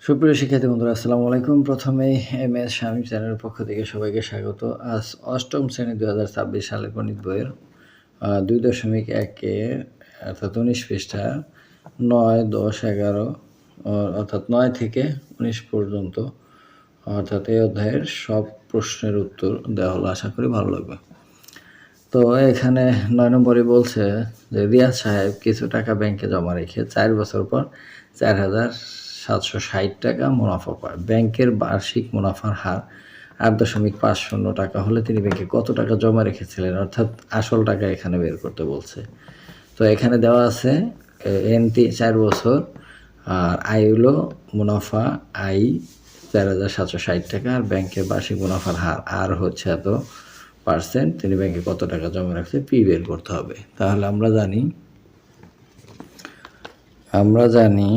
সুপ্রিয় শিক্ষার্থী বন্ধুরা, আসসালামু আলাইকুম। প্রথমেই এমএস শামীম চ্যানেলের পক্ষ থেকে সবাইকে স্বাগত। আজ অষ্টম শ্রেণী 2026 সালের গণিত বইয়ের 2.1-এ অর্থাৎ 19 পৃষ্ঠা 9, 10, 11 অর্থাৎ 9 থেকে 19 পর্যন্ত অর্থাৎ এই অধ্যায়ের সব প্রশ্নের উত্তর দেওয়া হলো। আশা করি ভালো লাগবে। তো এখানে 9 নম্বরে বলছে যে রিয়াজ সাহেব কিছু টাকা ব্যাংকে জমা রেখে 4 বছর পর 4,760 টাকা মুনাফা পায়। ব্যাংকের বার্ষিক মুনাফার হার 8.50 টাকা হলে তিনি ব্যাংকে কত টাকা জমা রেখেছিলেন, অর্থাৎ আসল টাকা এখানে বের করতে বলছে। তো এখানে দেওয়া আছে এনটি 4 বছর, আর আয় হলো মুনাফা আই 4,760 টাকা, আর ব্যাংকের বার্ষিক মুনাফার হার আর হচ্ছে এত %, তিনি ব্যাংকে কত টাকা জমা রাখছে পি বের করতে হবে। তাহলে আমরা জানি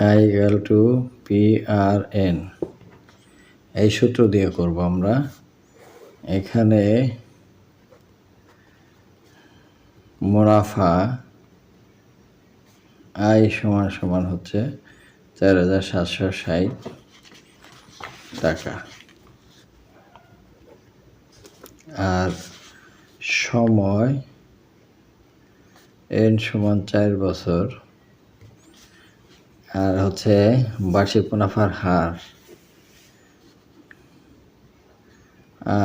I equal to P R N, এই সূত্র দিয়ে করব আমরা। এখানে মুনাফা আই সমান সমান হচ্ছে 4,760 টাকা, আর সময় এন সমান 4 বছর, আর হচ্ছে বার্ষিক মুনাফার হার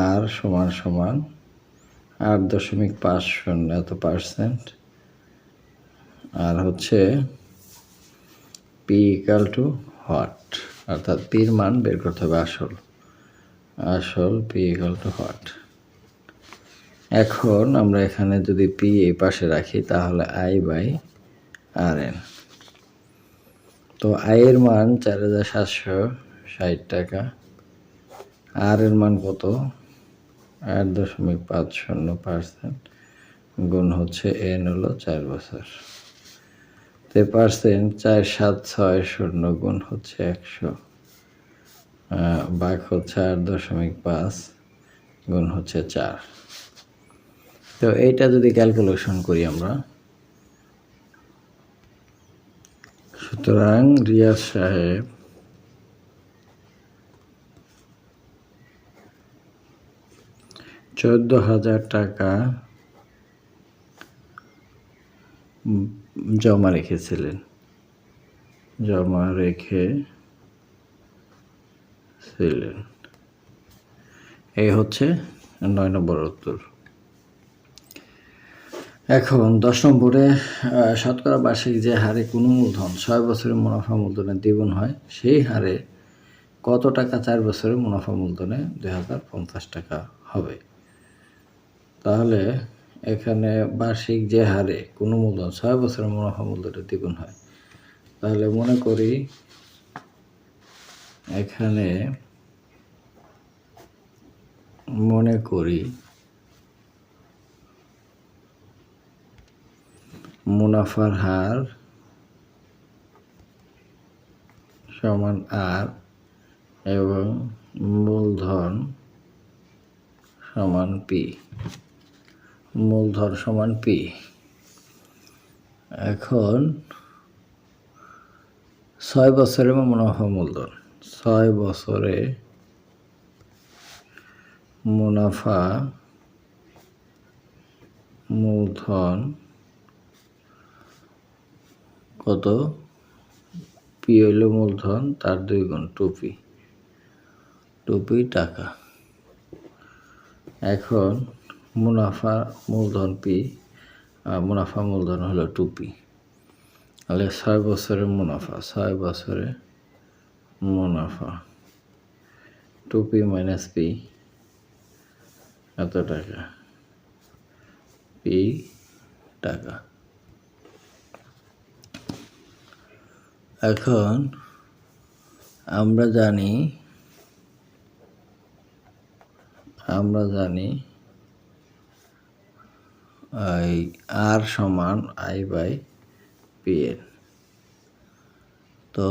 আর সমান সমান 8.50 এত %, আর হচ্ছে পি ইকাল টু হোয়াট, অর্থাৎ পির মান বের করতে হবে আসল পি ইকাল টু হোয়াট। এখন আমরা এখানে যদি পি এই পাশে রাখি তাহলে আই বাই আর এন। তো আয়ের মান 4,760 টাকা, আর এর মান কত 8.50% গুণ হচ্ছে এন হলো 4 বছর, তো %, 4,760 গুণ হচ্ছে 100 ভাগ হচ্ছে 8.5 গুণ হচ্ছে 4। তো এইটা যদি ক্যালকুলেশন করি আমরা, সুতরাং রিয়াজ সাহেব $14,000 টাকা জমা রেখেছিলেন। এই হচ্ছে 9 নম্বর উত্তর। এখন 10 নম্বরে শতকরা বার্ষিক যে হারে কোনো মূলধন 6 বছরের মুনাফা মূলধনের দ্বিগুণ হয়, সেই হারে কত টাকা 4 বছরের মুনাফা মূলধনে 2,050 টাকা হবে। তাহলে এখানে বার্ষিক যে হারে কোনো মূলধন 6 বছরের মুনাফা মূলধনের দ্বিগুণ হয়, তাহলে মনে করি এখানে মুনাফার হার সমান আর এবং মূলধন সমান পি। এখন 6 বছরের মুনাফা মূলধন, 6 বছরে মুনাফা মূলধন কত, পি হইল মূলধন তার 2 গুণ 2p টাকা। এখন মুনাফা মূলধন পি, মুনাফা মূলধন হলো 2p, তাহলে 6 বছরের মুনাফা 2p মাইনাস পি এত টাকা, পি টাকা। এখন আমরা জানি আর সমান আই বাই পি এন। তো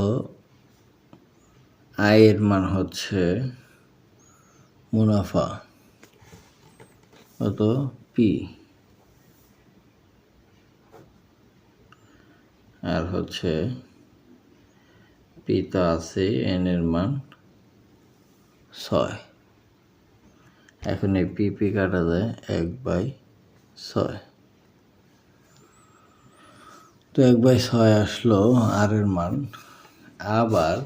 আয়ের মান হচ্ছে মুনাফা কত পি, আর হচ্ছে পি তো আছে, এন এর মান 6। এখন এই পি কাটা যায় 1/6। তো 1/6 আসলো আর এর মান। আবার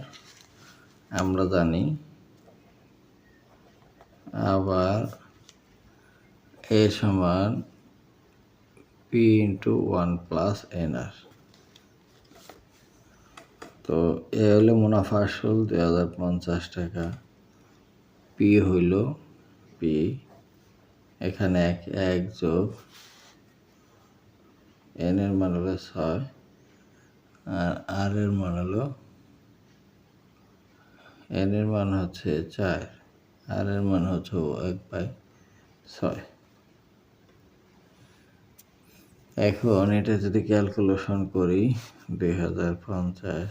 আমরা জানি আবার এ সমান পি ইন্টু 1+nr। তো এ হলো মুনাফা আসল 2050 টাকা, পি হইল পি, এখানে 1 যোগ এন এর মান হলো 6 আর এর মান হলো, এন এর মান হচ্ছে 4 আর এর মান হচ্ছে 1/6। এখন এটা যদি ক্যালকুলেশন করি 2050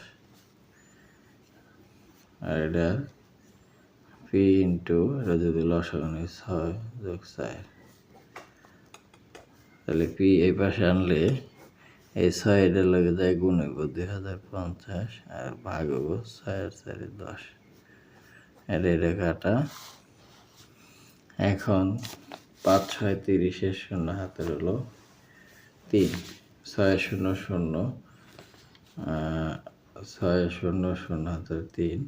আর এটা পি ইন্টু এটা যদি লসাগু নিই 6 যোগ 4, তাহলে পি এই পাশে আনলে এই 6 এটার লগে যায় গুণ হইব 2050 আর ভাগ হইব 6 আর 4 10। এটা কাটা। এখন 5 6 30 শূন্য হাতের হলো 3, 6 0 0 6 0 0 হাতের 3,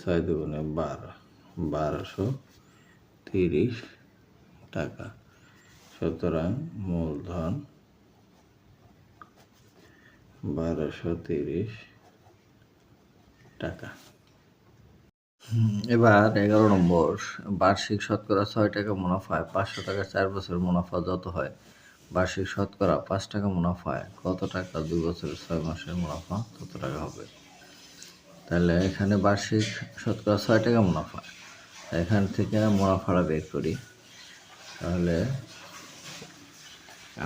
6 দুগুণে 12, 1230 টাকা। সুতরাং মূলধন 1230 টাকা। এবার 11 নম্বর, বার্ষিক শতকরা 6 টাকা মুনাফায় 500 টাকা 4 বছর মুনাফা যত হয়, বার্ষিক শতকরা 5 টাকা মুনাফায় কত টাকা 2 বছরের 6 মাসের মুনাফা তত টাকা হবে। তাহলে এখানে বার্ষিক শতকরা 6 টাকা মুনাফা, এখান থেকে মুনাফাটা বের করি। তাহলে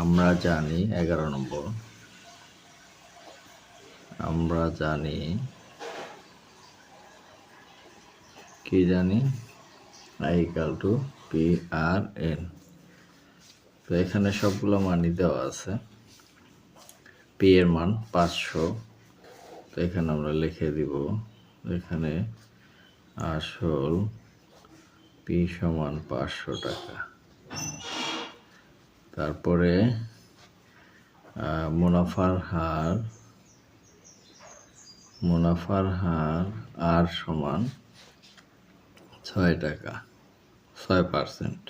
আমরা জানি 11 নম্বর, আমরা জানি কি জানি, I = PRN। তো এখানে সবগুলো মানই দেওয়া আছে। পি এর মান 500, তো এখানে আমরা লিখে দিব, এখানে আসল পি সমান 500 টাকা। তারপরে মুনাফার হার আর সমান 6 টাকা, 6%।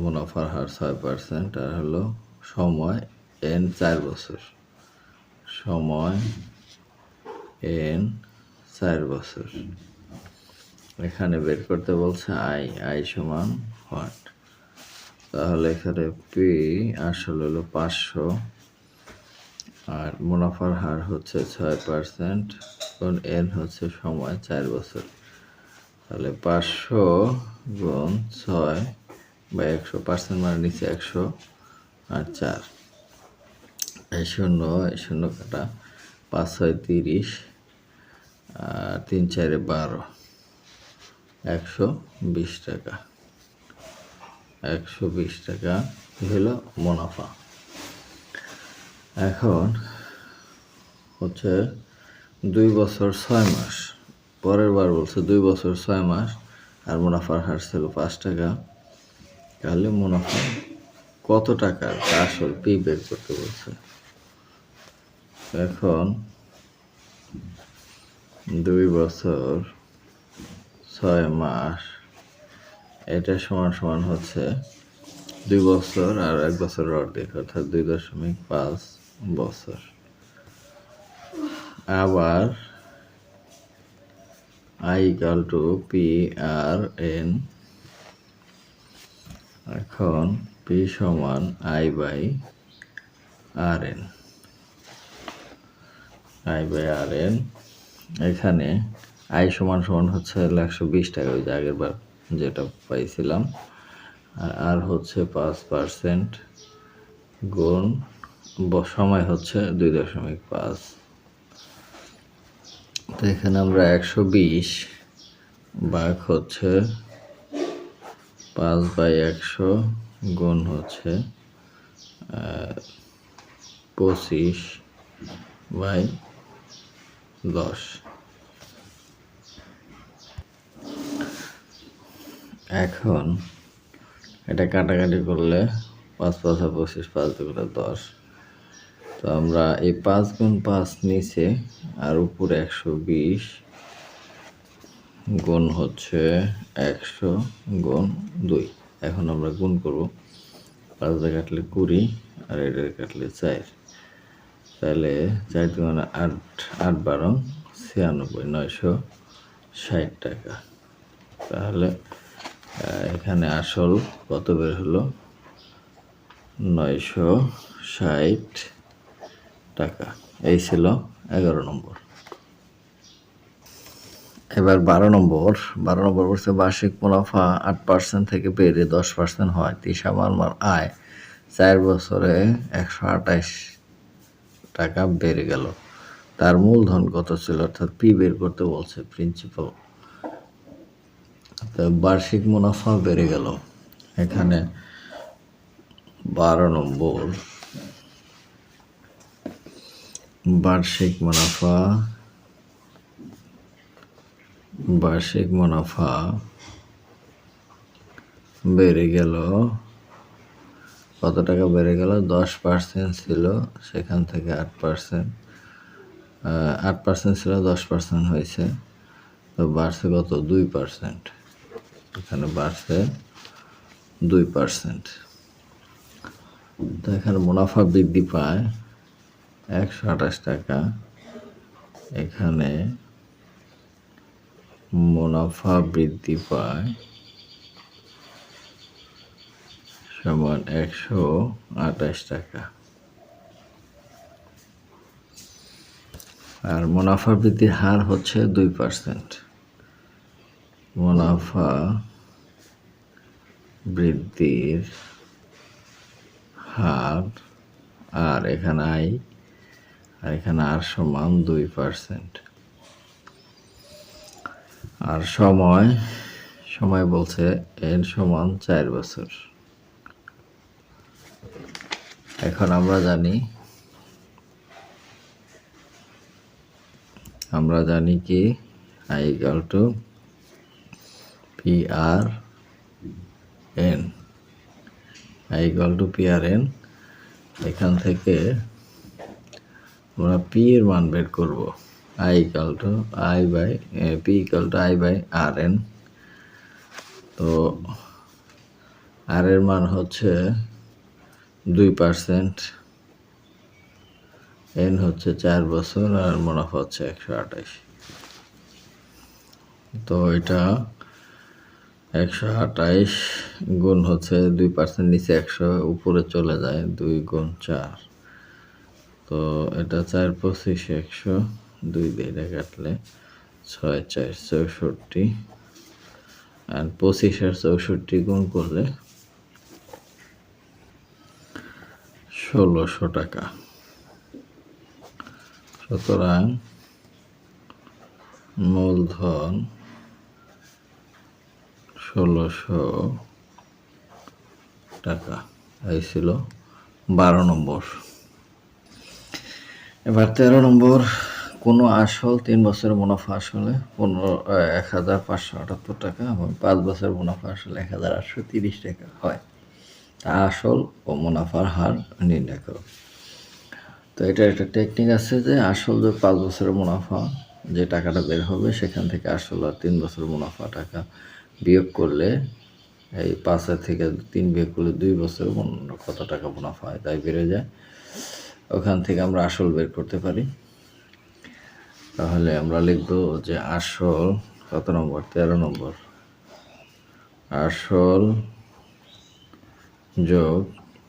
মুনাফার হার 6% আর হলো সময় n 4 বছর, সময় n 4 বছর। এখানে বের করতে বলছে আই সমান হোয়াট, তাহলে এখানে পি আসলে হলো 500 আর মুনাফার হার হচ্ছে 6%, কারণ এন হচ্ছে সময় 4 বছর। তাহলে 500 গুণ 6 বা 100% মানে নিচে 100 আর 4, এই শূন্য কাটা, 5 6 30 আর 3 4 12, 120 টাকা। 120 টাকা হলো মুনাফা। এখন হচ্ছে 2 বছর 6 মাস, পরের বার বলছে 2 বছর 6 মাস আর মুনাফার হার ছিল 5 টাকা। তাহলে মুনাফা কত টাকার তা আসল পি বের করতে বলছে। এখন 2 বছর 6 মাস এটা সমান হচ্ছে 2 বছর আর 1 বছর অর্ধেক, অর্থাৎ 2.5 বছর। আবার I = PRN। এখন পি সমান I/RN। এখানে আই সমান হচ্ছে 120 টাকা, ওই যে আগের বার যেটা পাইছিলাম, আর হচ্ছে 5% গুণ সময় হচ্ছে 2.5। তো এখানে আমরা 120 ভাগ হচ্ছে 5/100 গুণ হচ্ছে 25/10। এখন এটা কাটাকাটি করলে 5 5 25, 5 2 10। তো আমরা এই 5 গুণ 5 নিচে আর উপরে 120 গুণ হচ্ছে 100 গুণ 2। এখন আমরা গুণ করব। 5 দিয়ে কাটলে 20 আর এটা কাটলে 4, তাহলে 4 × 8 8 12 96, 960 টাকা। তাহলে এখানে আসল কত বের হলো? 960 টাকা। এই ছিল 11 নম্বর। এবার 12 নম্বর বলছে বার্ষিক মুনাফা 8% থেকে বেড়ে 10% হয়। তিশা মারমার আয় 4 বছরে 128 টাকা বেড়ে গেল। তার মূলধন কত ছিল? অর্থাৎ পি বের করতে বলছে, প্রিন্সিপাল। তো বার্ষিক মুনাফা বেড়ে গেল। এখানে 12 নম্বর বার্ষিক মুনাফা বেড়ে গেল। কত টাকা বেড়ে গেল? 10% ছিল, সেখান থেকে 8%, 8% ছিল, 10% হয়েছে। তো বাড়ছে কত? 2%। এখানে বাড়ছে 2%। তো এখানে মুনাফা বৃদ্ধি পায় 128 টাকা। এখানে মুনাফা বৃদ্ধি পায় সমান 128 টাকা। আর মুনাফা বৃদ্ধির হার হচ্ছে 2%। মুনাফা বৃদ্ধির হার, আর এখানে আয়, আর এখানে আর সমান 2%। আর সময় বলছে এর সমান 4 বছর। এখন আমরা জানি কি I equal to PRN। I equal to PRN। এখান থেকে আমরা P এর মান বের করব। P equal to I/RN। তো R এর মান হচ্ছে 2%, N হচ্ছে 4 বছর, আর মুনাফা হচ্ছে 128। তো এটা 128 গুণ হচ্ছে 2%, নিচে 100, উপরে চলে যায় 2 গুণ 4। তো এটা 4 25 100, 2 দিয়ে কাটলে 6 4 64, আর 25 আর 64 গুণ করলে 1600 টাকা। সুতরাং মূলধন 1600 টাকা। এই ছিল 12 নম্বর। এবার 13 নম্বর, কোনো আসল 3 বছরের মুনাফা আসলে 15,578 টাকা এবং 5 বছরের মুনাফা আসলে 1,830 টাকা হয়। তা আসল ও মুনাফার হার নির্ণয় করো। তো এটার একটা টেকনিক আছে যে আসল যে 5 বছরের মুনাফা যে টাকাটা বের হবে, সেখান থেকে আসল আর 3 বছরের মুনাফা টাকা বিয়োগ করলে, এই 5 থেকে 3 বিয়োগ করলে 2 বছরের কত টাকা মুনাফা হয় তাই বেড়ে যায়। ওখান থেকে আমরা আসল বের করতে পারি। তাহলে আমরা লিখব যে আসল কত নম্বর? 13 নম্বর। আসল যোগ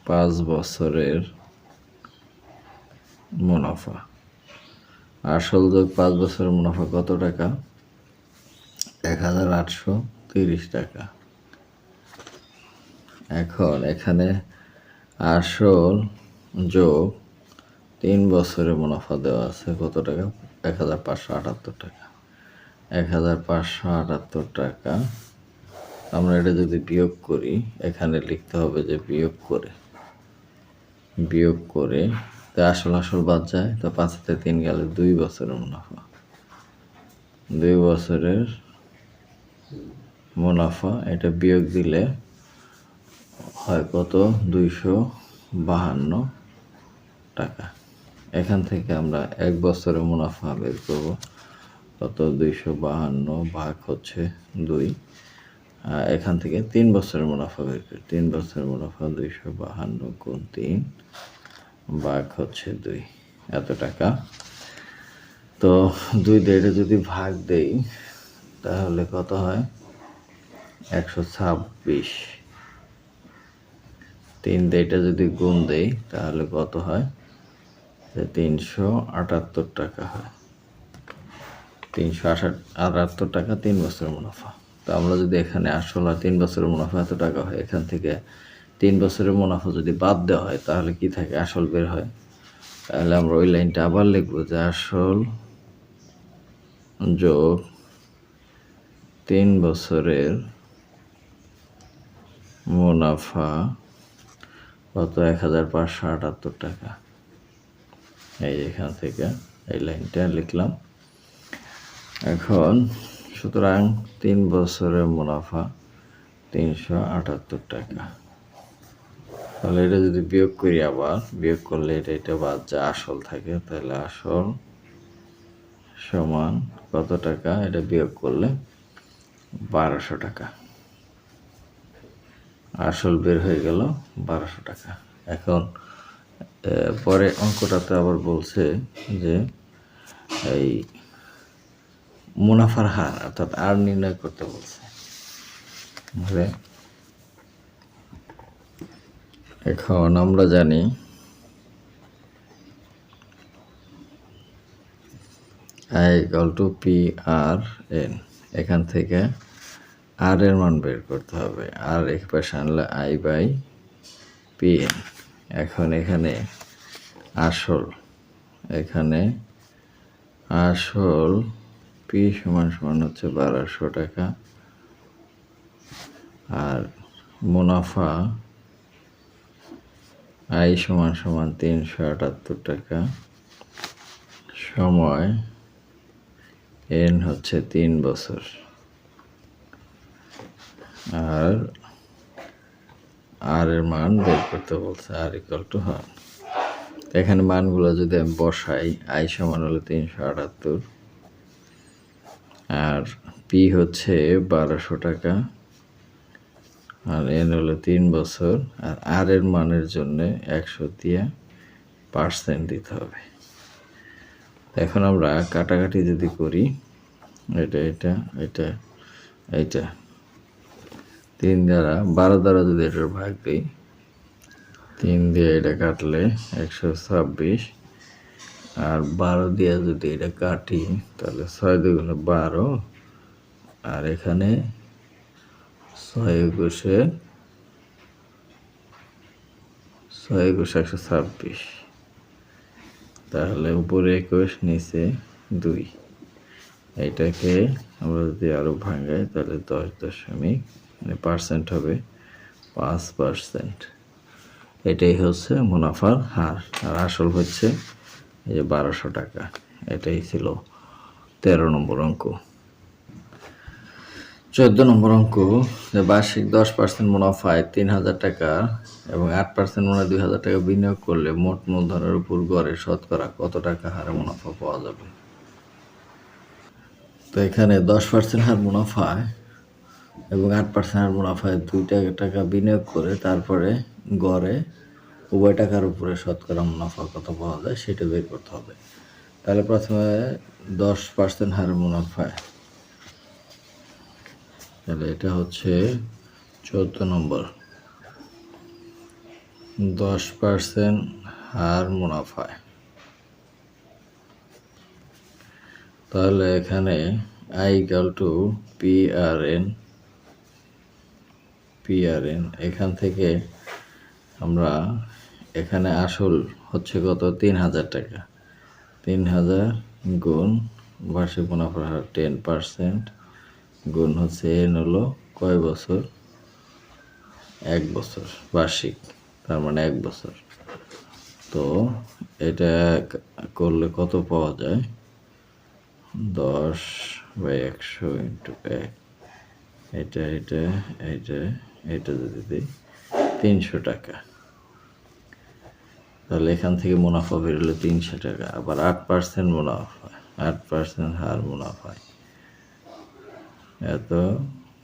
5 বছরের মুনাফা। আসল যোগ 5 বছরের মুনাফা কত টাকা? 1,830 টাকা। এখন এখানে আসল যোগ 3 বছরের মুনাফা দেওয়া আছে কত টাকা? 1,578 টাকা। 1,578 টাকা। আমরা এটা যদি বিয়োগ করি, এখানে লিখতে হবে যে বিয়োগ করে তো আসল বাদ যায়, তো 5/3 গেলে 2 বছরের মুনাফা। 2 বছরের মুনাফা এটা বিয়োগ দিলে হয় কত? 252 টাকা। এখান থেকে আমরা 1 বছরের মুনাফা বের করব। কত? 252 ভাগ হচ্ছে 2। এখান থেকে 3 বছরের মুনাফা বের করি। 3 বছরের মুনাফা 252 গুণ 3 ভাগ হচ্ছে 2, এত টাকা। তো 2 দিয়ে এটা যদি ভাগ দেই তাহলে কত হয়? 126। 3 দিয়ে এটা যদি গুণ দেই তাহলে কত হয়? 378 টাকা হয়। 378 টাকা 3 বছরের মুনাফা। তো আমরা যদি এখানে আসল আর 3 বছরের মুনাফা এত টাকা হয়, এখান থেকে 3 বছরের মুনাফা যদি বাদ দেওয়া হয় তাহলে কি থাকে? আসল বের হয়। তাহলে আমরা ওই লাইনটা আবার লিখবো যে আসল যোগ 3 বছরের মুনাফা কত? 1578 টাকা। এই এখান থেকে এই লাইনটা লিখলাম। এখন সুতরাং 3 বছরের মুনাফা 378 টাকা। তাহলে এটা যদি বিয়োগ করি, আবার বিয়োগ করলে এটা বাদ যা আসল থাকে, তাহলে আসল সমান কত টাকা? এটা বিয়োগ করলে 1200 টাকা। আসল বের হয়ে গেল 1200 টাকা। এখন পরে অঙ্কটাতে আবার বলছে যে এই মুনাফার হার অর্থাৎ আর নির্ণয় করতে বলছে। এখন আমরা জানি I=PR/N। এখান থেকে আর এর মান বের করতে হবে। আর এক পাশে আনলে I/PN। এখন এখানে আসল P সমান হচ্ছে 1200 টাকা, আর মুনাফা I সমান 378 টাকা, সময় N হচ্ছে 3 বছর, আর এর মান বের করতে বলছে। R=100। এখানে মানগুলো যদি আমি বসাই, I সমান হলো 378, আর P হচ্ছে 1200 টাকা, আর N হলো 3 বছর, আর এর মানের জন্য 100 দিয়ে % দিতে হবে। এখন আমরা কাটাকাটি যদি করি, এটা 3 দ্বারা 12 দ্বারা যদি এটার ভাগ দিই, 3 দিয়ে এটা কাটলে 126, আর 12 দিয়ে যদি এটা কাটি তাহলে 6 × 2 = 12, আর এখানে 6 × 126, তাহলে উপরে 21 নিচে 2। এইটাকে আমরা যদি আরো ভাঙাই তাহলে 10% হবে 5%। এটাই হচ্ছে মুনাফার হার, আর আসল হচ্ছে এই যে 1200 টাকা। এটাই ছিল 13 নম্বর অঙ্ক। 14 নম্বর অঙ্ক, যে বার্ষিক 10% মুনাফায় 3000 টাকা এবং 8% মানে 2000 টাকা বিনিয়োগ করলে মোট মূলধনের উপর গড়ে শতকরা কত টাকা হারে মুনাফা পাওয়া যাবে? তো এখানে 10% হার মুনাফায় এবং 8% হার মুনাফায় 2 টাকা বিনিয়োগ করে তারপরে গড়ে উভয় টাকার উপরে শতকরা মুনাফা কত পাওয়া যায় সেটা বের করতে হবে। তাহলে প্রথমে 10% হার মুনাফায়, তাহলে এটা হচ্ছে 14 নম্বর। 10% হার মুনাফায়, তাহলে এখানে I=PRN। এখান থেকে আমরা এখানে আসল হচ্ছে কত? 3000 টাকা। 3000 গুণ বার্ষিক মুনাফার হার 10% গুণ হচ্ছে N হলো কয় বছর? 1 বছর বার্ষিক, তার মানে 1 বছর। তো এটা করলে কত পাওয়া যায়? 10/100 ইন্টু 1, এটা এটা এটা এটা যদি দিই 300 টাকা, তাহলে এখান থেকে মুনাফা বেরোলো 300 টাকা। আবার 8% মুনাফা, 8% হার মুনাফায়, এত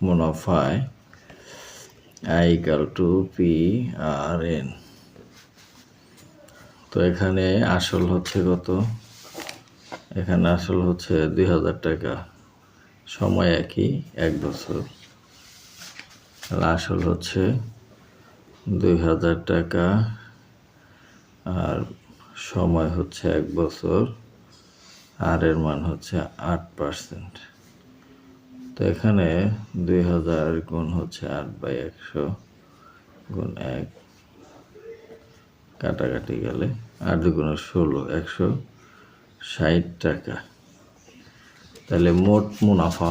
মুনাফায় I equal to PRN। তো এখানে আসল হচ্ছে কত? এখানে আসল হচ্ছে 2000 টাকা, সময় একই 1 বছর। আসল হচ্ছে 2000 টাকা আর সময় হচ্ছে 1 বছর, আর এর মান হচ্ছে 8%। তো এখানে 2000 গুণ হচ্ছে 8/100 গুণ 1, কাটাকাটি গেলে 8 দুগুণে 16, 160 টাকা। তাহলে মোট মুনাফা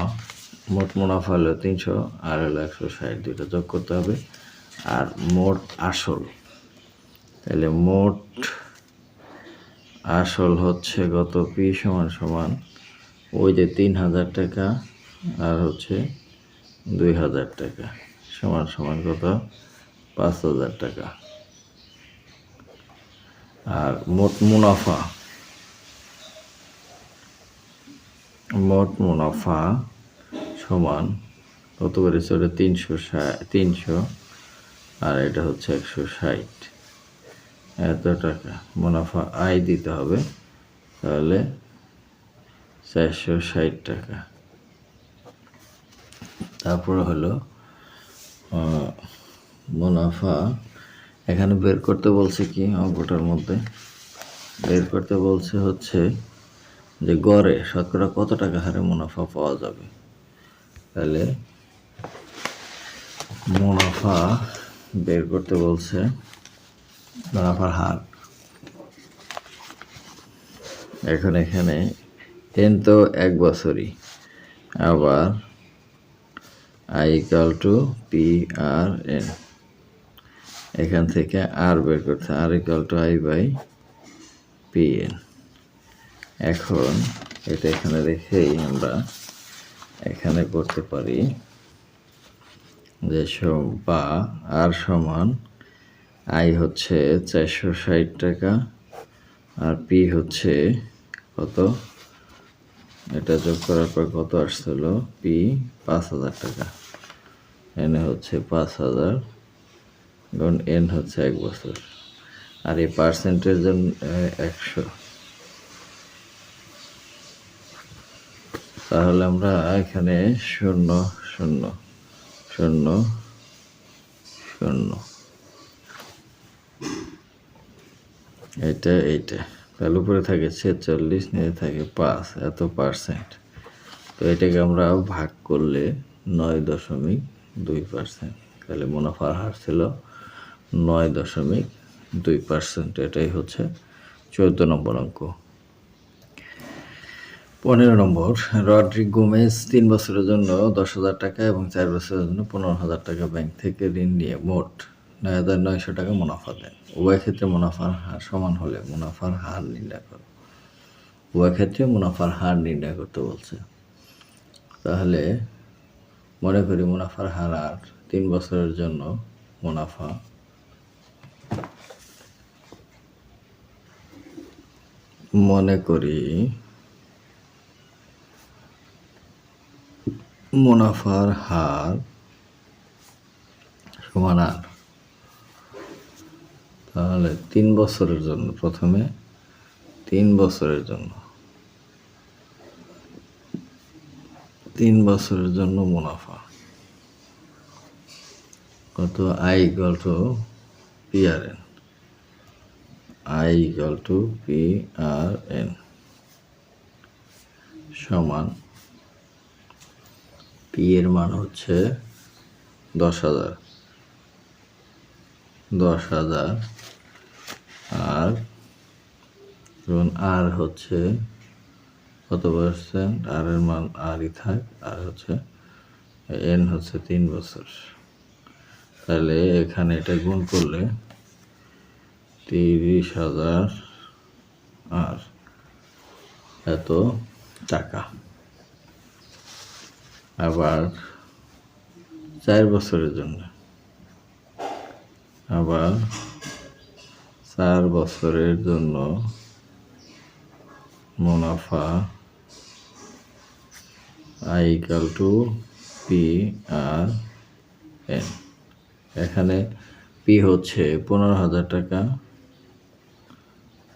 হলো 300 আর হলো 160, দুইটা যোগ করতে হবে। আর মোট আসল, তাহলে মোট আসল হচ্ছে কত? পি সমান সমান ওই যে 3000 টাকা আর হচ্ছে 2000 টাকা সমান সমান কত? 5000 টাকা। আর মোট মুনাফা সমান কত করেছে? ওটা 300 আর এটা হচ্ছে 160, এত টাকা মুনাফা আয় দিতে হবে। তাহলে 460 টাকা। তারপরে হলো মুনাফা, এখানে বের করতে বলছে কি? অঙ্কটার মধ্যে বের করতে বলছে হচ্ছে যে গড়ে শতকরা কত টাকা হারে মুনাফা পাওয়া যাবে। তাহলে মুনাফা বের করতে বলছে, মুনাফার হার। এখন এখানে এন তো 1 বছরই, আবার I equal to PRN, এখান থেকে আর বের করতে, আর equal to I/PN। এখন এটা এখানে রেখেই আমরা এখানে করতে পারি যে বা আর সমান আই হচ্ছে 460 টাকা আর পি হচ্ছে কত? এটা যোগ করার পর কত আসছিল? পি 5000 টাকা, এনে হচ্ছে 5000 গুণ এন হচ্ছে 1 বছর, আর এই পার্সেন্টের জন্য 100। তাহলে আমরা এখানে 0 0 0 0 এইটা তাহলে উপরে থাকে 46, নিচে থাকে 5, এত পার্সেন্ট। তো এটাকে আমরা ভাগ করলে 9.2%। তাহলে মুনাফার হার ছিল 9.2%। এটাই হচ্ছে 14 নম্বর অঙ্ক। 15 নম্বর, রড্রিগ গোমেজ 3 বছরের জন্য 10,000 টাকা এবং 4 বছরের জন্য 15,000 টাকা ব্যাংক থেকে ঋণ নিয়ে মোট 9,900 টাকা মুনাফা দেন। উভয় ক্ষেত্রে মুনাফার হার সমান হলে মুনাফার হার নির্ণয় করো। উভয় ক্ষেত্রে মুনাফার হার নির্ণয় করতে বলছে। তাহলে মনে করি মুনাফার হার আর 3 বছরের জন্য মুনাফা মুনাফার হার সমান আর, তাহলে 3 বছরের জন্য, প্রথমে 3 বছরের জন্য মুনাফা কত? I equal to PRN, I equal to PRN সমান পি এর মান হচ্ছে 10,000 আর আর হচ্ছে কত পার্সেন্ট? আর এর মান আরই থাক, আর হচ্ছে এন হচ্ছে 3 বছর। তাহলে এখানে এটা গুণ করলে 30,000 আর এত টাকা। আবার 4 বছরের জন্য, আবার 4 বছরের জন্য মুনাফা I = PRN। এখানে পি হচ্ছে 15,000 টাকা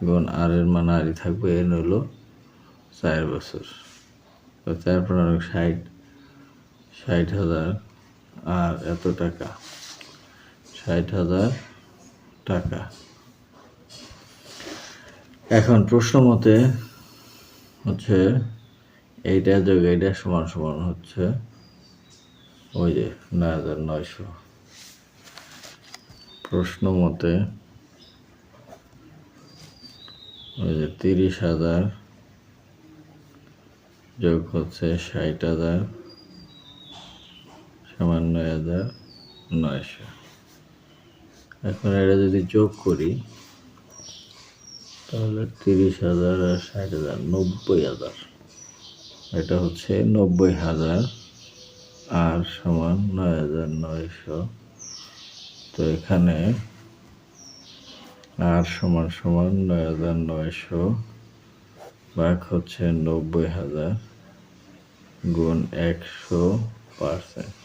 গুণ আর এর মান আরই থাকবে, এন হলো 4 বছর, 4 15 60, 60,000 আর এত টাকা, 60,000 টাকা। এখন প্রশ্ন মতে হচ্ছে এইটা যোগ এইটা সমান সমান হচ্ছে ওই যে 9,900। প্রশ্ন মতে ওই যে 30,000 যোগ হচ্ছে 60,000 সমান 9,900। এখন এটা যদি যোগ করি তাহলে 30,000 আর 60,000 90,000, এটা হচ্ছে 90,000 আর সমান 9,900। তো এখানে আর সমান সমান 9,900 ভাগ হচ্ছে 90,000 গুণ 100%।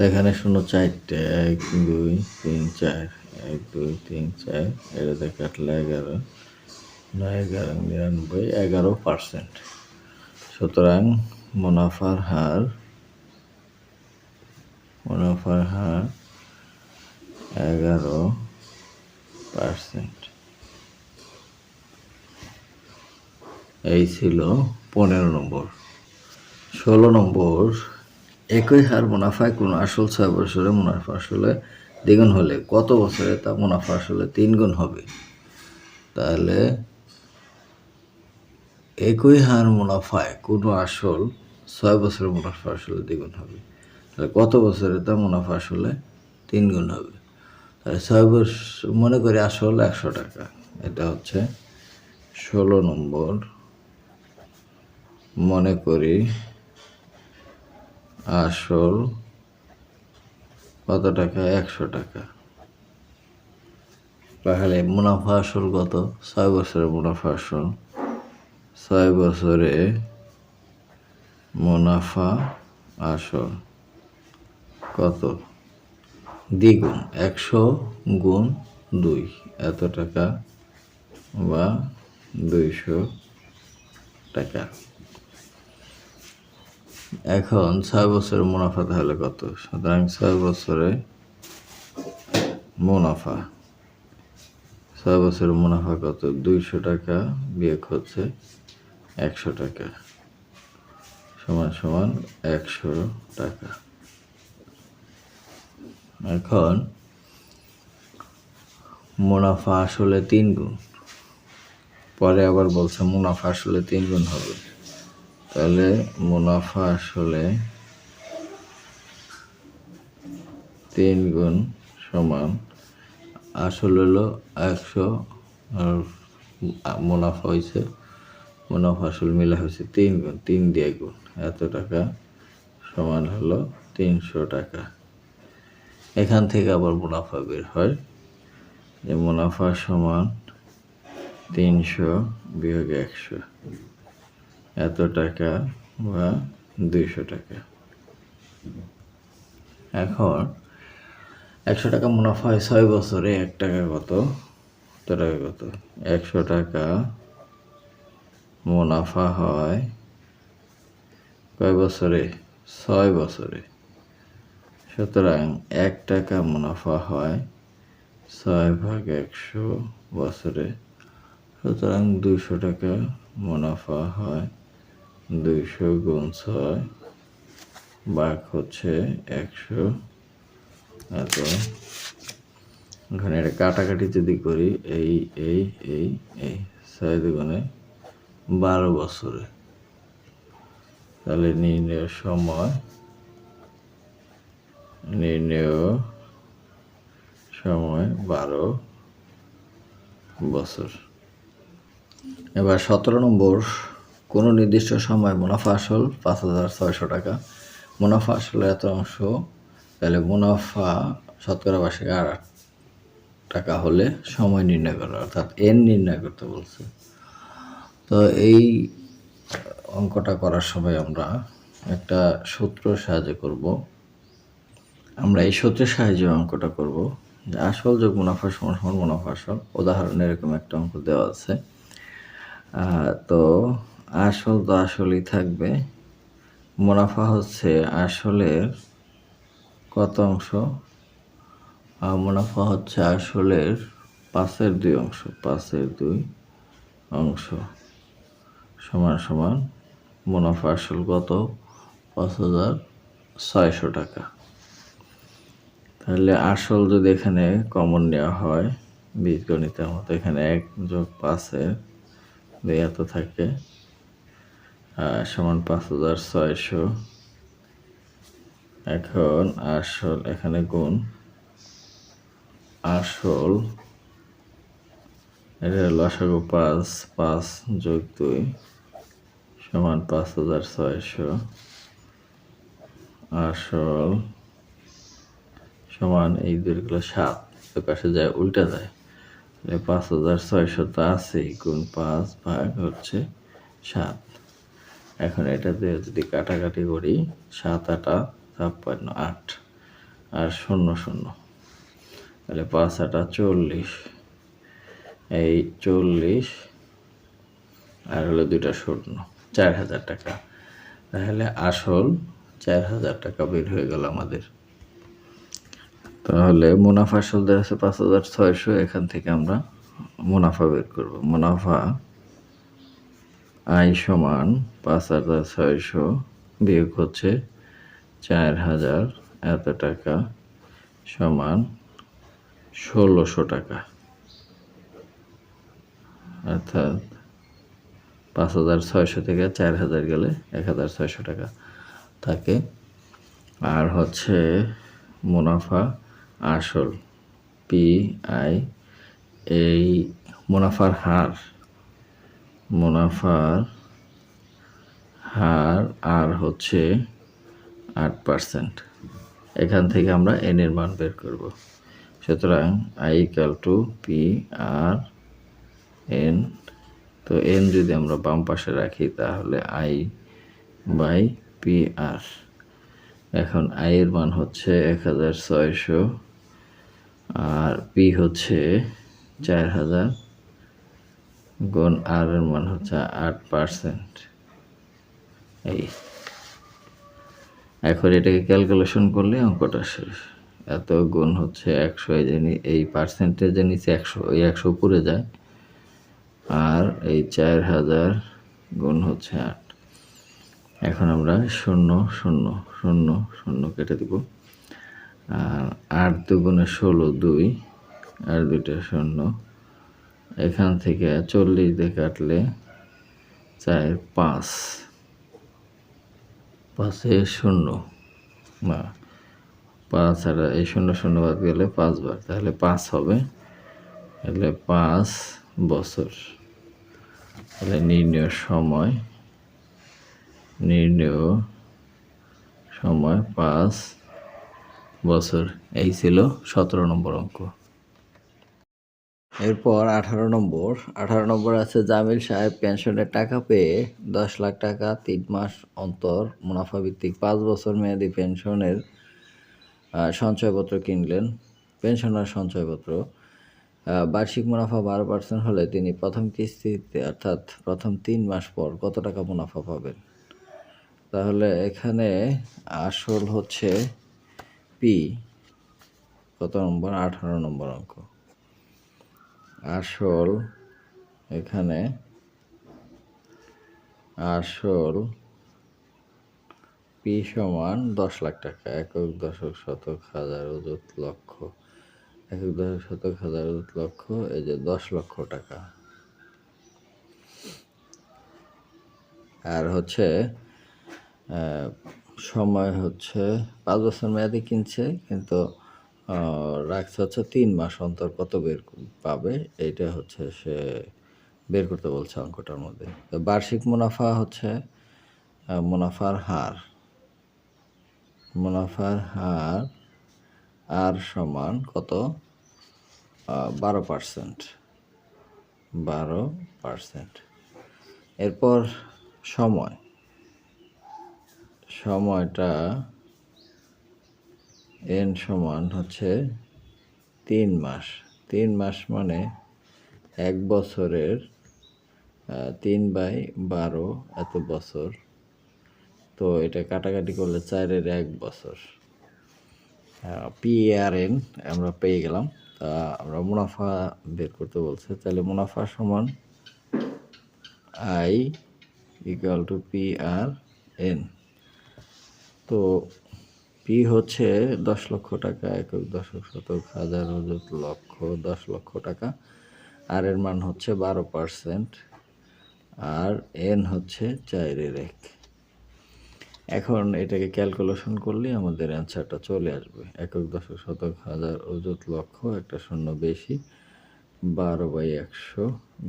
এখানে 0 4টে, 1 2 3 4, 1 2 3 4, এটাতে কাটলে 11, 9 11 99, 11%। সুতরাং মুনাফার হার 11%। এই ছিল 15 নম্বর। 16 নম্বর, একই হার মুনাফায় কোনো আসল 6 বছরে মুনাফা আসলে দ্বিগুণ হলে কত বছরে তা মুনাফা আসলে 3 গুণ হবে? তাহলে একই হার মুনাফায় কোনো আসল 6 বছরে মুনাফা আসলে দ্বিগুণ হবে, তাহলে কত বছরে তা মুনাফা আসলে 3 গুণ হবে? তাহলে 6 বছর মনে করি আসল 100 টাকা, এটা হচ্ছে 16 নম্বর। মনে করি আসল কত টাকা? 100 টাকা। তাহলে মুনাফা আসল কত? 6 বছরের মুনাফা আসল, 6 বছরে মুনাফা আসল কত? দ্বিগুণ, 100 গুণ 2, এত টাকা বা 200 টাকা। এখন 6 বছরের মুনাফা তাহলে কত? সুতরাং 6 বছরে মুনাফা, 6 বছরের মুনাফা কত? 200 টাকা বিয়োগ হচ্ছে 100 টাকা সমান সমান 100 টাকা। এখন মুনাফা আসলে 3 গুণ, পরে আবার বলছে মুনাফা আসলে 3 গুণ হবে, তাহলে মুনাফা আসলে 3 গুণ সমান আসল হলো 100 আর মুনাফা হয়েছে, মুনাফা আসল মিলা হয়েছে 3 গুণ, 3 দিয়ে গুণ, এত টাকা সমান হলো 300 টাকা। এখান থেকে আবার মুনাফা বের হয় যে মুনাফা সমান 300 বিয়োগ 100, এত টাকা বা 200 টাকা। এখন 100 টাকা মুনাফা হয় 6 বছরে, 1 টাকা কত? টাকা কত? 100 টাকা মুনাফা হয় কয় বছরে? 6 বছরে। সুতরাং 1 টাকা মুনাফা হয় 6 ভাগ 100 বছরে, সুতরাং 200 টাকা মুনাফা হয় 200 গুণ 6 ভাগ হচ্ছে 100, এত। এখানে এটা কাটাকাটি যদি করি, এই 6 দুগুণে 12 বছরে, তাহলে নির্ণয় সময়, নির্ণয় সময় 12 বছর। এবার 17 নম্বর, কোনো নির্দিষ্ট সময় মুনাফা আসল 5,600 টাকা। মুনাফা আসলে এত অংশ, তাহলে মুনাফা শতকরা বার্ষিক 8 টাকা হলে সময় নির্ণয় করা, অর্থাৎ এন নির্ণয় করতে বলছে। তো এই অঙ্কটা করার সময় আমরা একটা সূত্র সাহায্যে করব। আমরা এই সূত্রের সাহায্যে অঙ্কটা করব যে আসল যোগ মুনাফা সমান সমান মুনাফা আসল। উদাহরণে এরকম একটা অঙ্ক দেওয়া আছে। তো আসল তো আসলই থাকবে, মুনাফা হচ্ছে আসলের কত অংশ? মুনাফা হচ্ছে আসলের 5/2 অংশ, 5/2 অংশ সমান সমান মুনাফা আসল কত? 5,600 টাকা। তাহলে আসল যদি এখানে কমন নেওয়া হয় বীজগণিতের মতো, এখানে 1 + 5 এত থাকে সমান 5,600। এখন আসল এখানে গুণ আসল, এটা লসাগু 5, 5 + 2 সমান 5,600। আসল সমান এই দুইগুলো 7, ওই পাশে যায় উল্টা যায়, 5,600 তো আছেই, গুণ 5 ভাগ হচ্ছে 7। এখন এটাতে যদি কাটাকাটি করি 7 × 8 = 56, 8 আর 0 0, তাহলে 5 × 8 = 40, এই 40 আর হলো 2টা 0, 4,000 টাকা। তাহলে আসল 4,000 টাকা বের হয়ে গেল আমাদের। তাহলে মুনাফা আসল দেওয়া আছে 5,600, এখান থেকে আমরা মুনাফা বের করব। মুনাফা আয় সমান 5,600 বিয়োগ হচ্ছে 4,000 এত টাকা সমান 1,600 টাকা। অর্থাৎ 5,600 থেকে 4,000 গেলে 1,600 টাকা থাকে। আর হচ্ছে মুনাফা আসল PI, এই মুনাফার হার, মুনাফার হার আর হচ্ছে 8%। এখান থেকে আমরা এন এর মান বের করব। সুতরাং I = PR/N। তো এন যদি আমরা বাম পাশে রাখি তাহলে I/PR। এখন I এর মান হচ্ছে 1,600 আর P হচ্ছে 4,000 গুণ R এর মান হচ্ছে 8%। এই এখন এটাকে ক্যালকুলেশন করলে অঙ্কটা শেষ। এত গুণ হচ্ছে 100, এই পার্সেন্টেজের নিচে 100, ওই 100 উপরে যায়, আর এই 4,000 গুণ হচ্ছে 8। এখন আমরা 0 0 0 0 কেটে দেব, আর 8 × 2 = 16, 2 আর 2টা 0। এখান থেকে 40 দিয়ে কাটলে 4 5, 5-এ 0 না, 5 আর এই 0 0 বাদ গেলে 5 বার, তাহলে 5 হবে, তাহলে 5 বছর। তাহলে নির্ণয় সময় 5 বছর। এই ছিল 17 নম্বর অঙ্ক। এরপর 18 নম্বর আছে, জামিল সাহেব পেনশনের টাকা পেয়ে 10 লাখ টাকা 3 মাস অন্তর মুনাফাভিত্তিক 5 বছর মেয়াদী পেনশনের সঞ্চয়পত্র কিনলেন। পেনশনার সঞ্চয়পত্র বার্ষিক মুনাফা 12% হলে তিনি প্রথম কিস্তিতে অর্থাৎ প্রথম 3 মাস পর কত টাকা মুনাফা পাবেন? তাহলে এখানে আসল হচ্ছে পি, কত নম্বর? 18 নম্বর অঙ্ক। আসল এখানে আসল পি সমান 10 লাখ টাকা, একক দশক শতক হাজার অযুত লক্ষ, একক দশক শতক হাজার অযুত লক্ষ, এই যে 10 লক্ষ টাকা। আর হচ্ছে সময় হচ্ছে 5 বছর মেয়াদি কিনছে, কিন্তু রাখছে হচ্ছে 3 মাস অন্তর কত পাবে, এইটা হচ্ছে সে বের করতে বলছে অঙ্কটার মধ্যে। তো বার্ষিক মুনাফা হচ্ছে মুনাফার হার আর সমান কত, 12%। এরপর সময়টা এন সমান হচ্ছে 3 মাস। 3 মাস মানে 1 বছরের 3/12 এত বছর। তো এটা কাটাকাটি করলে 4-এর 1 বছর। PARN আমরা পেয়ে গেলাম। তা আমরা মুনাফা বের করতে বলছে, তাহলে মুনাফা সমান I = PRN। তো পি হচ্ছে 10 লক্ষ টাকা, একক, দশক, শতক, হাজার, অযুত, লক্ষ, 10 লক্ষ টাকা। আর এর মান হচ্ছে 12%, আর এন হচ্ছে 4-এর 1। এখন এটাকে ক্যালকুলেশন করলে আমাদের অ্যান্সারটা চলে আসবে। একক, দশক, শতক, হাজার, অযুত, লক্ষ, একটা শূন্য বেশি, 12/100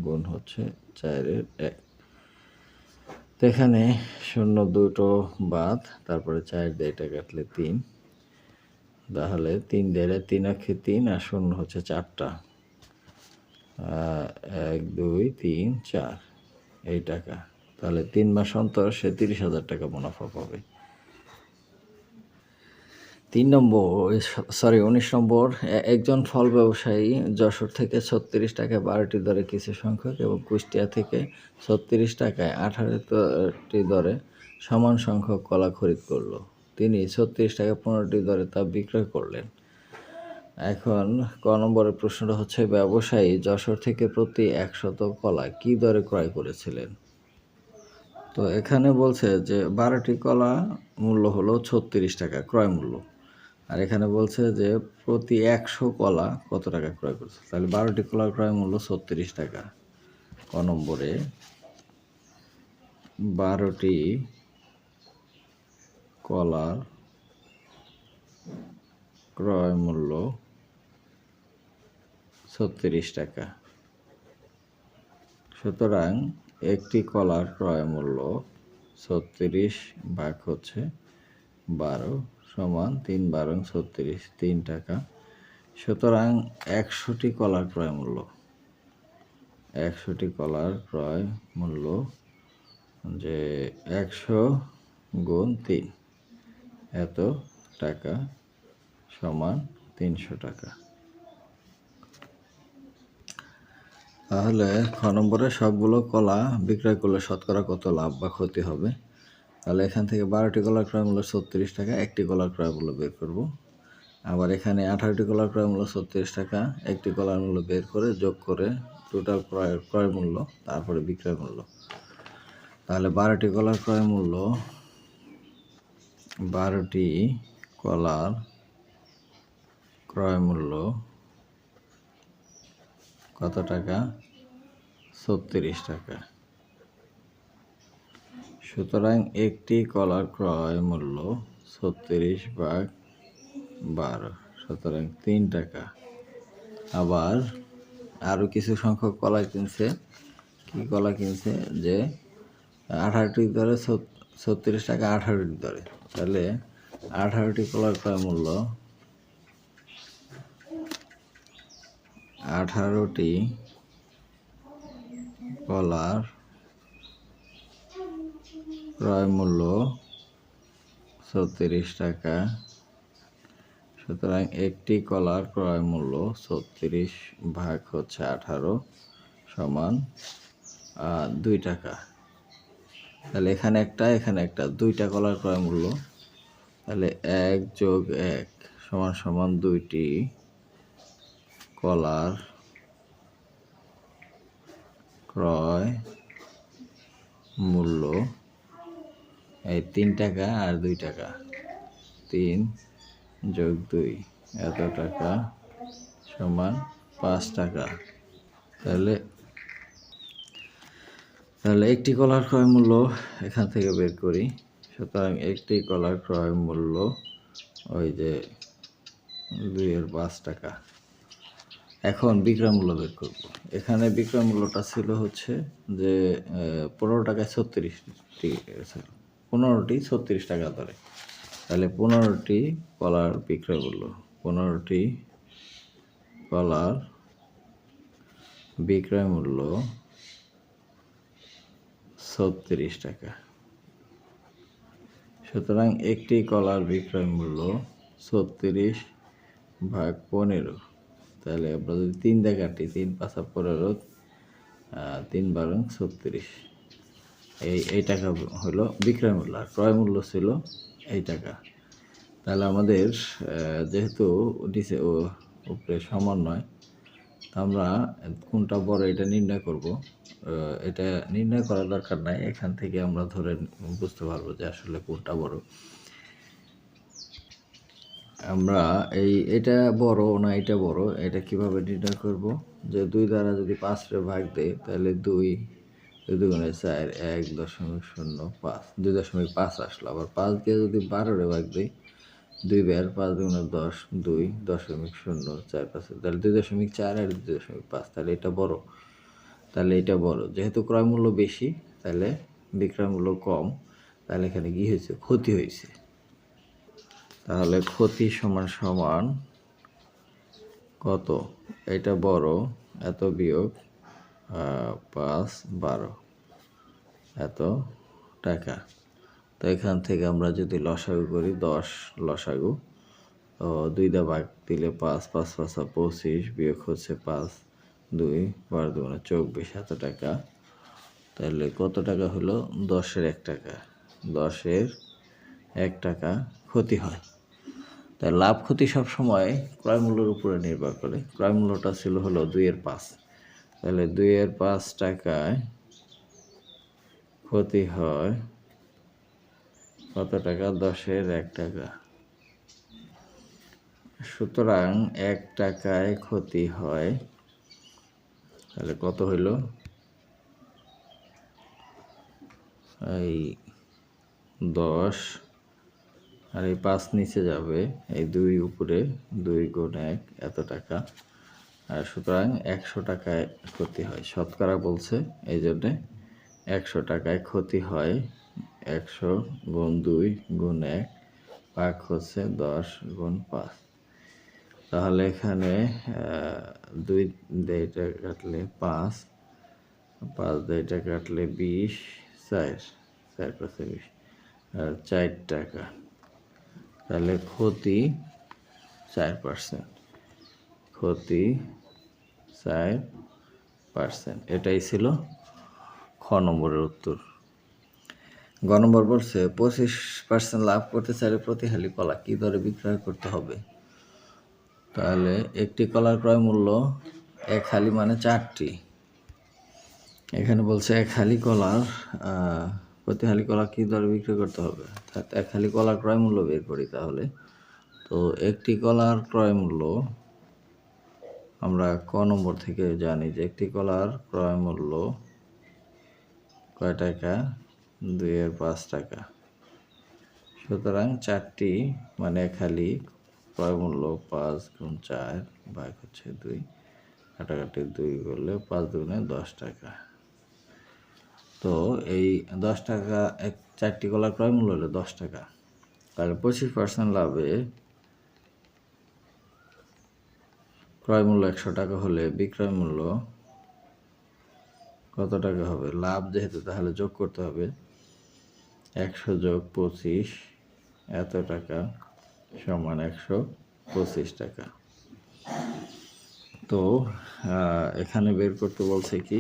গুণ হচ্ছে 4-এর 1। তো এখানে শূন্য দুটো বাদ, তারপরে 4 দিয়ে এটা কাটলে 3, তাহলে 3 দিয়ে 3 আক্ষে 3, আর শূন্য হচ্ছে 4টা, 1 2 3 4 এই টাকা। তাহলে 3 মাস অন্তর সে 30,000 টাকা মুনাফা পাবে। 19 নম্বর, একজন ফল ব্যবসায়ী যশোর থেকে 36 টাকায় 12টি দরে কিছু সংখ্যক এবং কুষ্টিয়া থেকে 36 টাকায় 18টি দরে সমান সংখ্যক কলা খরিদ করলো। তিনি 36 টাকায় 15টি দরে তা বিক্রয় করলেন। এখন ক নম্বরের প্রশ্নটা হচ্ছে, ব্যবসায়ী যশোর থেকে প্রতি 100 কলা কী দরে ক্রয় করেছিলেন? তো এখানে বলছে যে 12টি কলা মূল্য হলো 36 টাকা ক্রয় মূল্য, আর এখানে বলছে যে প্রতি 100 কলা কত টাকা ক্রয় করছে। তাহলে 12টি কলার ক্রয় মূল্য 36 টাকা। ক নম্বরে 12টি কলার ক্রয় মূল্য 36 টাকা। সুতরাং একটি কলার ক্রয় মূল্য 36 ভাগ হচ্ছে 12 সমান 3/12 36, 3 টাকা। সুতরাং 100টি কলার ক্রয় মূল্য, 100টি কলার ক্রয় মূল্য যে 100 গুণ 3 এত টাকা সমান 300 টাকা। তাহলে খ নম্বরে সবগুলো কলা বিক্রয় করলে শতকরা কত লাভ বা ক্ষতি হবে? তাহলে এখান থেকে 12টি কলার ক্রয় মূল্য 36 টাকা, একটি কলার ক্রয় মূল্য বের করব। আবার এখানে 18টি কলার ক্রয় মূল্য 36 টাকা, একটি কলার মূল্য বের করে যোগ করে টোটাল ক্রয় মূল্য, তারপরে বিক্রয় মূল্য। তাহলে 12টি কলার ক্রয় মূল্য, 12টি কলার ক্রয় মূল্য কত টাকা? 36 টাকা। সুতরাং একটি কলার ক্রয় মূল্য 36 ভাগ 12, সুতরাং 3 টাকা। আবার আরও কিছু সংখ্যক কলা কিনছে। কি কলা কিনছে? যে 18টি দরে 36 টাকা 18টি দরে। তাহলে 18টি কলার ক্রয় মূল্য, 18টি কলার ক্রয় মূল্য 36 টাকা। সুতরাং একটি কলার ক্রয় মূল্য 36 ভাগ হচ্ছে 18 সমান 2 টাকা। তাহলে এখানে একটা 2টা কলার ক্রয় মূল্য, তাহলে 1 যোগ 1 সমান সমান 2টি কলার ক্রয় মূল্য, এই 3 টাকা আর 2 টাকা, 3 যোগ 2 এত টাকা সমান 5 টাকা। তাহলে একটি কলার ক্রয় মূল্য এখান থেকে বের করি। সুতরাং একটি কলার ক্রয় মূল্য ওই যে 2/5 টাকা। এখন বিক্রয় মূল্য বের করব। এখানে বিক্রয় মূল্যটা ছিল হচ্ছে যে 15 টাকায় 15টি 36 টাকা ধরে, তাহলে 15টি কলার বিক্রয় মূল্য, 15টি কলার বিক্রয় মূল্য 36 টাকা। সুতরাং একটি কলার বিক্রয় মূল্য 36/15, তাহলে আমরা যদি 3 দিয়ে কাটি, 3×5 = 15, 3×12 = 36, এই টাকা হলো বিক্রয় মূল্য, আর ক্রয় মূল্য ছিল এই টাকা। তাহলে আমাদের যেহেতু নিচে ও উপরে সমান নয়, আমরা কোনটা বড় এটা নির্ণয় করব। এটা নির্ণয় করার দরকার নাই, এখান থেকে আমরা ধরে বুঝতে পারবো যে আসলে কোনটা বড়। আমরা এটা বড় না এটা বড়, এটা কিভাবে নির্ণয় করব? যে 2 দ্বারা যদি 5 রে ভাগ দেই, তাহলে 2 2×4 1.05, 2.5 আসলো। আবার 5 দিয়ে যদি 12 রে ভাগ দেই, 2 বার 5×10 2.045, তাহলে 2.4 আর 2.5, তাহলে এটা বড়। তাহলে এটা বড়, যেহেতু ক্রয় মূল্য বেশি তাহলে বিক্রয় মূল্য কম, তাহলে এখানে কি হয়েছে? ক্ষতি হয়েছে। তাহলে ক্ষতি সমান সমান কত? এটা বড়, এত বিয়োগ 5/12 এত টাকা। তো এখান থেকে আমরা যদি লসাগু করি, 10 লসাগু, তো 2 দিয়ে ভাগ দিলে 5, 5×5 = 25, বিয়োগ হচ্ছে 5, 2 12 × 24, এত টাকা। তাহলে কত টাকা হলো? 10-এর 1 টাকা, 10-এর 1 টাকা ক্ষতি হয়। তাই লাভ ক্ষতি সবসময় ক্রয় মূল্যের উপরে নির্ভর করে। ক্রয় মূল্যটা ছিল হলো 2/5, তাহলে 2/5 টাকায় ক্ষতি হয় কত টাকা? 10-এর 1 টাকা। সুতরাং 1 টাকায় ক্ষতি হয়, তাহলে কত হইল? এই 10 আর এই 5 নিচে যাবে, এই 2 উপরে, 2 × 1 এত টাকা। আর সুতরাং 100 টাকায় ক্ষতি হয়, শতকরা বলছে, এই জন্যে 100 টাকায় ক্ষতি হয়। 100 × 2 × 1 ভাগ হচ্ছে 10 × 5। তাহলে এখানে 2 দিয়ে এটা কাটলে 5, 5 দিয়ে এটা কাটলে 20, 4 4×5 = 20, আর 4 টাকা। তাহলে ক্ষতি 4%, ক্ষতি 4%। এটাই ছিল খ নম্বরের উত্তর। গ নম্বর বলছে 25% লাভ করতে চাইলে প্রতি হালি কলা কী দরে বিক্রয় করতে হবে? তাহলে একটি কলার ক্রয় মূল্য 1 হালি মানে 4টি। এখানে বলছে 1 হালি কলার প্রতি হালি কলা কী দরে বিক্রয় করতে হবে? 1 হালি কলার ক্রয় মূল্য বের করি তাহলে। তো একটি কলার ক্রয় মূল্য আমরা ক নম্বর থেকে জানি যে একটি কলার ক্রয় মূল্য কয় টাকা? 2/5 টাকা। সুতরাং 4টি মানে 1 হালি ক্রয় মূল্য 5×4 ভাগ হচ্ছে 2, কাটাকাটি 2 করলে 5×2 = 10 টাকা। তো এই 10 টাকা, 4টি কলার ক্রয় মূল্য হলো 10 টাকা। তাহলে 25% লাভে ক্রয় মূল্য 100 টাকা হলে বিক্রয় মূল্য কত টাকা হবে? লাভ যেহেতু, তাহলে যোগ করতে হবে। 100 + 25 এত টাকা সমান 125 টাকা। তো এখানে বের করতে বলছে কি,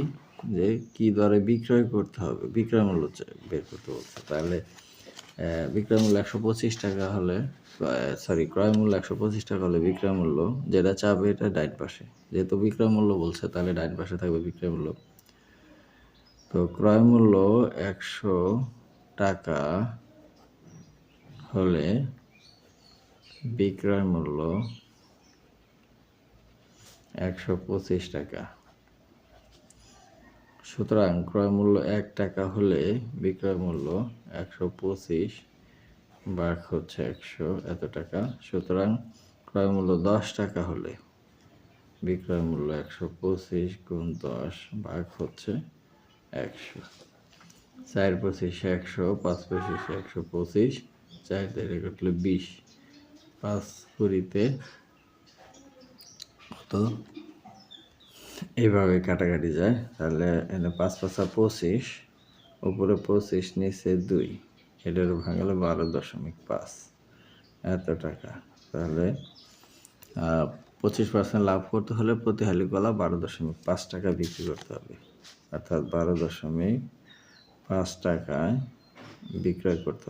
যে কী দরে বিক্রয় করতে হবে, বিক্রয় মূল্য বের করতে বলছে। তাহলে বিক্রয় মূল্য 125 টাকা হলে, ক্রয় মূল্য 125 টাকা হলে বিক্রয় মূল্য যেটা চাবে এটা ডাইন পাশে, যেহেতু বিক্রয় মূল্য বলছে তাহলে ডাইন পাশে থাকবে বিক্রয় মূল্য। তো ক্রয় মূল্য 100 টাকা হলে বিক্রয় মূল্য 125 টাকা। সুতরাং ক্রয় মূল্য 1 টাকা হলে বিক্রয় মূল্য 125 ভাগ হচ্ছে 100 এত টাকা। সুতরাং ক্রয় মূল্য 10 টাকা হলে বিক্রয় মূল্য 125 গুণ 10 ভাগ হচ্ছে 100। 4 25 100, 5 25 125, 4 দিয়ে কাটলে 20, 5 কুড়িতে কত, এইভাবে কাটাকাটি যায়। তাহলে এখানে 5 5 25, উপরে 25, নিচে 2, এটার ভাঙলে 12.5, এত টাকা। তাহলে 25% লাভ করতে হলে প্রতি হালি কলা 12.5 টাকা বিক্রি করতে হবে, অর্থাৎ 12.5 টাকায় বিক্রয় করতে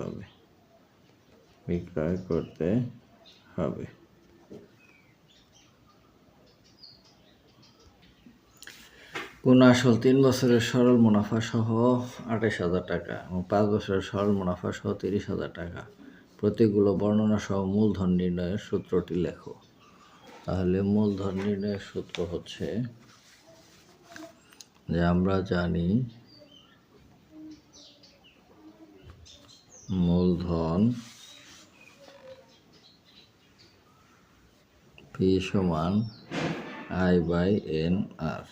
হবে। কোন আসল 3 বছরের সরল মুনাফা সহ 28,000 টাকা এবং 5 বছরের সরল মুনাফা সহ 30,000 টাকা, প্রতীকগুলো বর্ণনা সহ মূলধন নির্ণয়ের সূত্রটি লেখো। তাহলে মূলধন নির্ণয়ের সূত্র হচ্ছে যে আমরা জানি মূলধন P সমান I/N/R।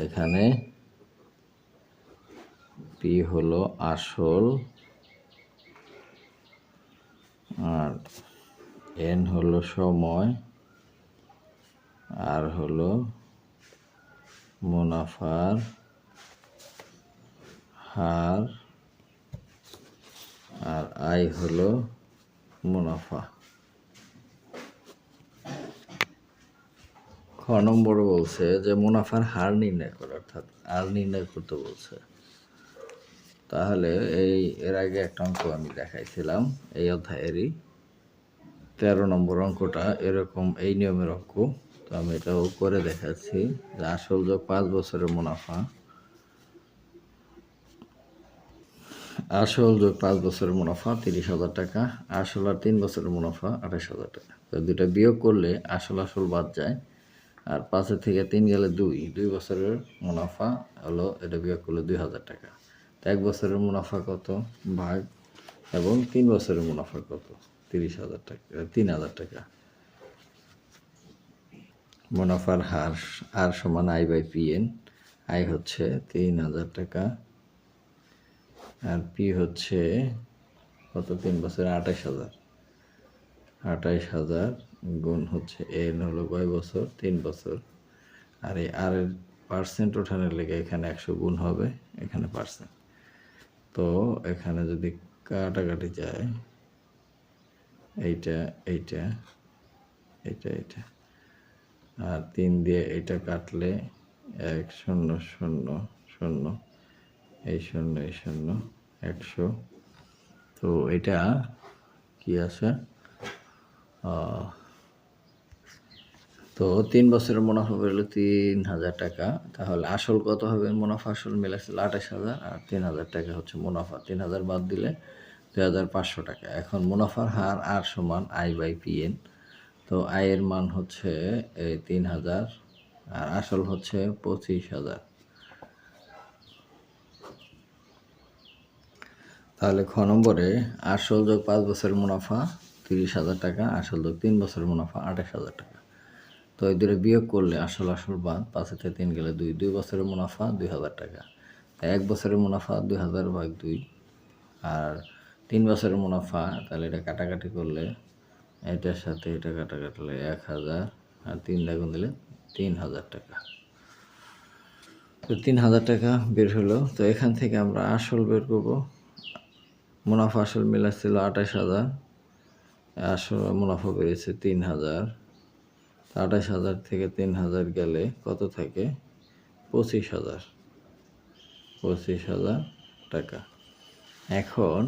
এখানে P হলো আসল আর N হলো সময় আর হলো মুনাফার হার আর I হলো মুনাফা। খ নম্বর বলছে যে মুনাফার হার নির্ণয় করো, অর্থাৎ আর নির্ণয় করতে বলছে। তাহলে এর আগে একটা অঙ্ক আমি দেখাইছিলাম এই অধ্যায়েরই 13 নম্বর অঙ্কটা এরকম এই নিয়মের অঙ্ক। তো আমি এটাও করে দেখাচ্ছি যে আসল যোগ 5 বছরের মুনাফা, আসল যোগ 5 বছরের মুনাফা 30,000 টাকা, আসল আর 3 বছরের মুনাফা 28,000 টাকা। তো দুটা বিয়োগ করলে আসল বাদ যায়, আর 5 থেকে 3 গেলে 2 বছরের মুনাফা হলো, এটা বিয়োগ করলে 2,000 টাকা। তো 1 বছরের মুনাফা কত ভাগ এবং 3 বছরের মুনাফা কত, 30,000 টাকা, 3,000 টাকা। মুনাফার হার আর সমান I/PN। I হচ্ছে 3,000 টাকা আর P হচ্ছে কত, 3 বছরে 28,000 গুণ হচ্ছে N হলো কয় বছর, 3 বছর। আর এই আর এর পার্সেন্ট ওঠানোর লেগে এখানে 100 গুণ হবে, এখানে পার্সেন্ট। তো এখানে যদি কাটাকাটি যায়, এইটা আর 3 দিয়ে এটা কাটলে 1 0 0 0, এই 0 100। তো এটা কি আছে, তো 3 বছরের মুনাফা বেরোলো 3,000 টাকা। তাহলে আসল কত হবে, মুনাফা আসল মিলেছিল 28,000 আর 3,000 টাকা হচ্ছে মুনাফা। 3,000 বাদ দিলে 2,500 টাকা। এখন মুনাফার হার আর সমান I/PN। তো I এর মান হচ্ছে 3,000 আর আসল হচ্ছে 25,000। তাহলে খ নম্বরে আসল যোগ 5 বছরের মুনাফা 30,000 টাকা, আসল যোগ 3 বছরের মুনাফা 28,000 টাকা। তো এই দুটো বিয়োগ করলে আসল বাদ, 5 থেকে 3 গেলে 2 বছরের মুনাফা 2,000 টাকা। 1 বছরের মুনাফা 2,000 ভাগ 2, আর 3 বছরের মুনাফা, তাহলে এটা কাটাকাটি করলে এটার সাথে এটা কাটাকাটলে 1,000 আর 3 গুণ দিলে 3,000 টাকা। তো 3,000 টাকা বের হলো। তো এখান থেকে আমরা আসল বের করবো। মুনাফা আসল মিলাচ্ছিল 28,000, আসল মুনাফা বেরিয়েছে 3,000। 28,000 থেকে 3,000 গেলে কত থাকে, 25,000 টাকা। এখন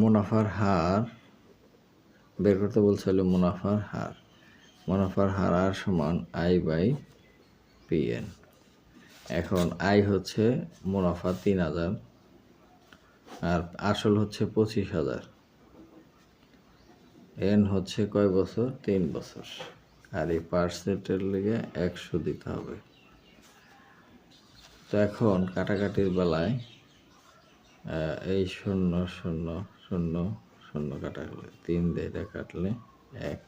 মুনাফার হার বের করতে বলছিল, মুনাফার হার আর সমান I/PN। এখন I হচ্ছে মুনাফা 3,000 আর আসল হচ্ছে 25,000, N হচ্ছে কয় বছর, 3 বছর, আর এই পার্সেন্টের লেগে 100 দিতে হবে। তো এখন কাটাকাটির বেলায় এই 0 0 0 শূন্য কাটলে 3 দিয়ে এটা কাটলে 1,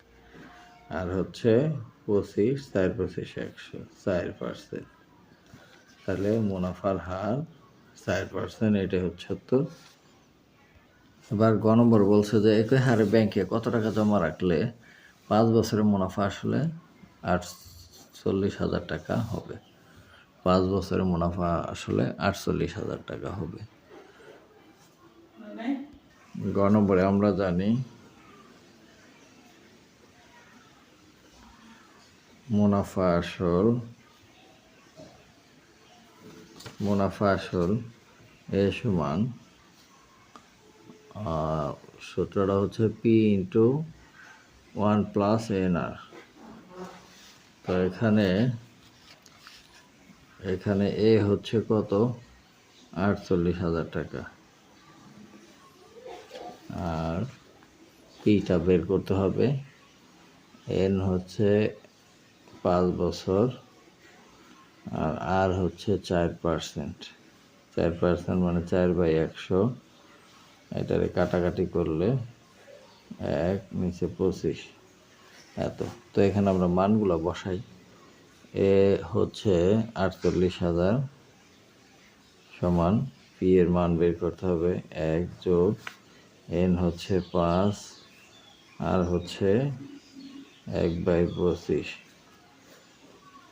আর হচ্ছে 25, 4 25 100, 4%। তাহলে মুনাফার হার 4%, এটাই হচ্ছে উত্তর। এবার গ নম্বর বলছে যে একই হারে ব্যাংকে কত টাকা জমা রাখলে 5 বছরের মুনাফা আসলে 48,000 টাকা হবে। 5 বছরের মুনাফা আসলে 48,000 টাকা হবে। গ নম্বরে আমরা জানি মুনাফা আসল এ সমান সূত্রটা হচ্ছে পি ইন্টু 1 প্লাস এনআর। তো এখানে এ হচ্ছে কত, 48,000 টাকা, আর পিটা বের করতে হবে। এন হচ্ছে 5 বছর, আর হচ্ছে 4%। 4% মানে 4/100। এটারে কাটাকাটি করলে 1 নিচে 25 এত। তো এখানে আমরা মানগুলো বসাই। এ হচ্ছে 48,000 সমান পি এর মান বের করতে হবে 1 যোগ এন হচ্ছে 5, আর হচ্ছে 1/25।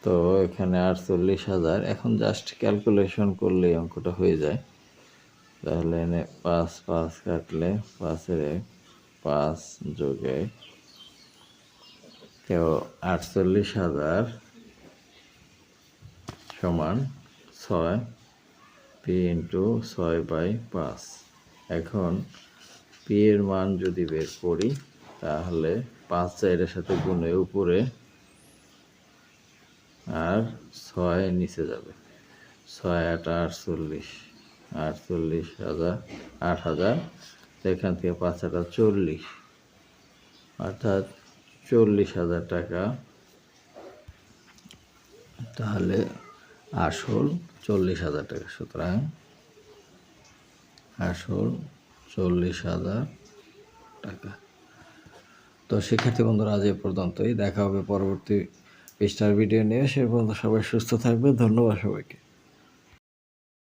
তো এখানে 48,000। এখন জাস্ট ক্যালকুলেশন করলেই অঙ্কটা হয়ে যায়। তাহলে এনে 5 5 কাটলে 5-এর 1, 5 যোগ 1, তো 48,000 সমান 6, পি ইন্টু 6/5। এখন পি এর মান যদি বের করি তাহলে 5 4-এর সাথে গুণে উপরে, আর 6 নিচে যাবে। 6 8 48, 48,000, 8,000। এখান থেকে 5 8 40, অর্থাৎ 40,000 টাকা। তাহলে আসল 40,000 টাকা। সুতরাং আসল 40,000 টাকা। তো শিক্ষার্থী বন্ধুরা, আজ এ পর্যন্তই। দেখা হবে পরবর্তী পৃষ্ঠার ভিডিও নিয়ে। সে পর্যন্ত সবাই সুস্থ থাকবে। ধন্যবাদ সবাইকে।